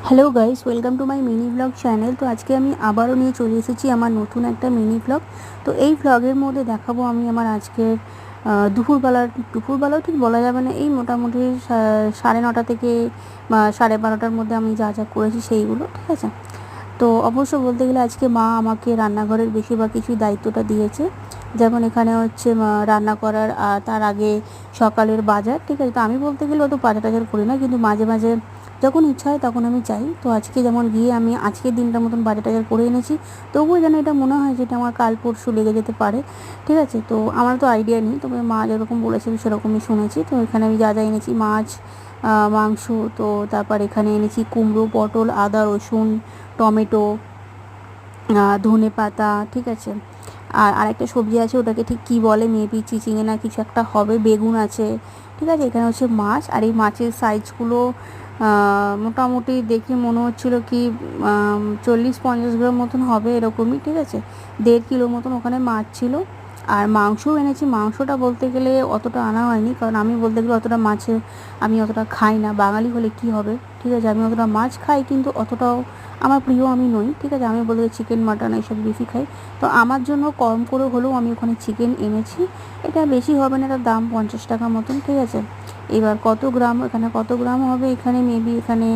Hello guys, welcome to my mini blog channel. তো আজকে আমি আবারও নিয়ে চলে এসেছি আমার নতুন একটা মিনি ব্লগ। তো এই ব্লগের মধ্যে দেখাবো আমি আমার আজকের দুপুরবেলাও ঠিক বলা যাবে না, এই মোটামুটি 9:30 থেকে 12:30টার মধ্যে আমি যা যা করেছি সেইগুলো, ঠিক আছে। তো অবশ্য বলতে গেলে আজকে মা আমাকে রান্নাঘরের বেশিরভাগ কিছুই দায়িত্বটা দিয়েছে। যেমন এখানে হচ্ছে রান্না করার তার আগে সকালের বাজার, ঠিক আছে। তো আমি বলতে গেলে অত বাজার টাজার করি না, কিন্তু মাঝে মাঝে যখন ইচ্ছা হয় তখন আমি চাই। তো আজকে যেমন গিয়ে আমি আজকের দিনটার মতন বাজার টাজার করে এনেছি, তবুও যেন এটা মনে হয় যেটা আমার কাল পরশু লেগে যেতে পারে, ঠিক আছে। তো আমার তো আইডিয়া নেই, তবে মা যেরকম বলেছে আমি সেরকমই শুনেছি। তো এখানে আমি যা যা এনেছি, মাছ, মাংস, তো তারপর এখানে এনেছি কুমড়ো, পটল, আদা, রসুন, টমেটো, ধনেপাতা, ঠিক আছে। আর আরেকটা সবজি আছে, ওটাকে ঠিক কী বলে, মেবি চিচিঙে না কিছু একটা হবে, বেগুন আছে, ঠিক আছে। এখানে হচ্ছে মাছ, আর এই মাছের সাইজগুলো মোটামুটি দেখে মনে হচ্ছিলো কি 40-50 গ্রাম মতন হবে এরকমই, ঠিক আছে। 1.5 কিলো মতন ওখানে মাছ ছিল। আর মাংসও এনেছি। মাংসটা বলতে গেলে অতটা আনা হয়নি, কারণ আমি বলতে গেলে অতটা মাছের আমি অতটা খাই না। বাঙালি হলে কি হবে, ঠিক আছে। আমি অতটা মাছ খাই, কিন্তু অতটাও আমার প্রিয় আমি নই, ঠিক আছে। আমি বলতে চিকেন, মাটন এইসব বেশি খাই। তো আমার জন্য কম করে হলেও আমি ওখানে চিকেন এনেছি। এটা বেশি হবে না, এটার দাম 50 টাকা মতন, ঠিক আছে। এবার কত গ্রাম, এখানে কত গ্রাম হবে, এখানে মেবি এখানে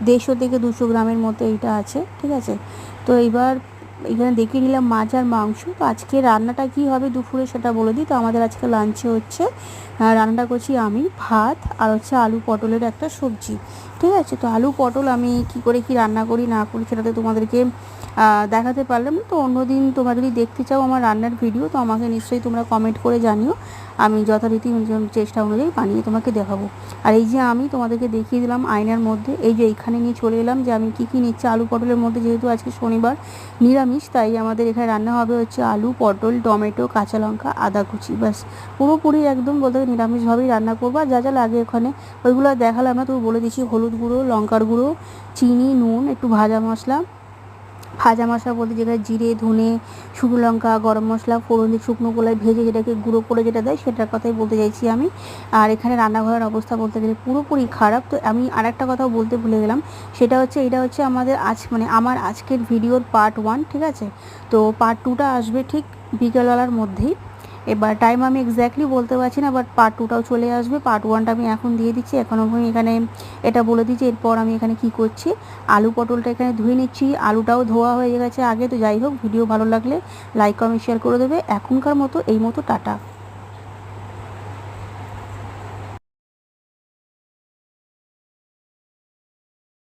150 থেকে 200 গ্রামের মতো এইটা আছে, ঠিক আছে। তো এইবার এখানে দেখিয়ে নিলাম মাছ আর মাংস। তো আজকে রান্নাটা কী হবে দুপুরে সেটা বলে দিই। তো আমাদের আজকে লাঞ্চে হচ্ছে রান্নাটা করছি আমি, ভাত আর হচ্ছে আলু পটলের একটা সবজি, ঠিক আছে। তো আলু পটল আমি কী করে কী রান্না করি না করি সেটা তো তোমাদেরকে দেখাতে পারলাম। তো অন্যদিন তোমরা যদি দেখতে চাও আমার রান্নার ভিডিও, তো আমাকে নিশ্চয়ই তোমরা কমেন্ট করে জানিও, আমি যথারীতি চেষ্টা অনুযায়ী বানিয়ে তোমাকে দেখাবো। আর এই যে আমি তোমাদেরকে দেখিয়ে দিলাম আয়নার মধ্যে, এই যে এইখানে নিয়ে চলে এলাম যে আমি কী কী নিচ্ছি আলু পটলের মধ্যে। যেহেতু আজকে শনিবার নিরামিষ, তাই আমাদের এখানে রান্না হবে হচ্ছে আলু, পটল, টমেটো, কাঁচা লঙ্কা, আদা কুচি, ব্যাস। পুরোপুরি একদম বলতে গেলে নিরামিষভাবেই রান্না করবো। আর যা যা লাগে ওখানে ওইগুলো দেখালাম না, তবু বলে দিচ্ছি: হলুদ গুঁড়ো, লঙ্কার গুঁড়ো, চিনি, নুন, একটু ভাজা মশলা বলতে যেখানে জিরে, ধনে, শুকনো লঙ্কা, গরম মশলা, ফোড়ন দিয়ে শুকনো কলাই ভেজে যেটাকে গুঁড়ো করে যেটা দেয় সেটার কথাই বলতে চাইছি আমি। আর এখানে রান্নাঘরের অবস্থা বলতে গেলে পুরোপুরি খারাপ। তো আমি আরেকটা কথাও বলতে ভুলে গেলাম, সেটা হচ্ছে এটা হচ্ছে আমাদের আমার আজকের ভিডিওর পার্ট 1, ঠিক আছে। তো পার্ট 2টা আসবে ঠিক বিকেলবেলার মধ্যেই। এবার টাইম আমি এক্স্যাক্টলি বলতে পারছি না, বাট পার্ট 2টাও চলে আসবে। পার্ট 1টা আমি এখন দিয়ে দিচ্ছি। এখন আমি এখানে এটা বলে দিচ্ছি এরপর আমি এখানে কি করছি। আলু পটলটা এখানে ধুয়ে নিচ্ছি, আলুটাও ধোয়া হয়ে গেছে আগে। তো যাই হোক, ভিডিও ভালো লাগলে লাইক, কমেন্ট, শেয়ার করে দেবে। এখনকার মতো এই মতো টাটা।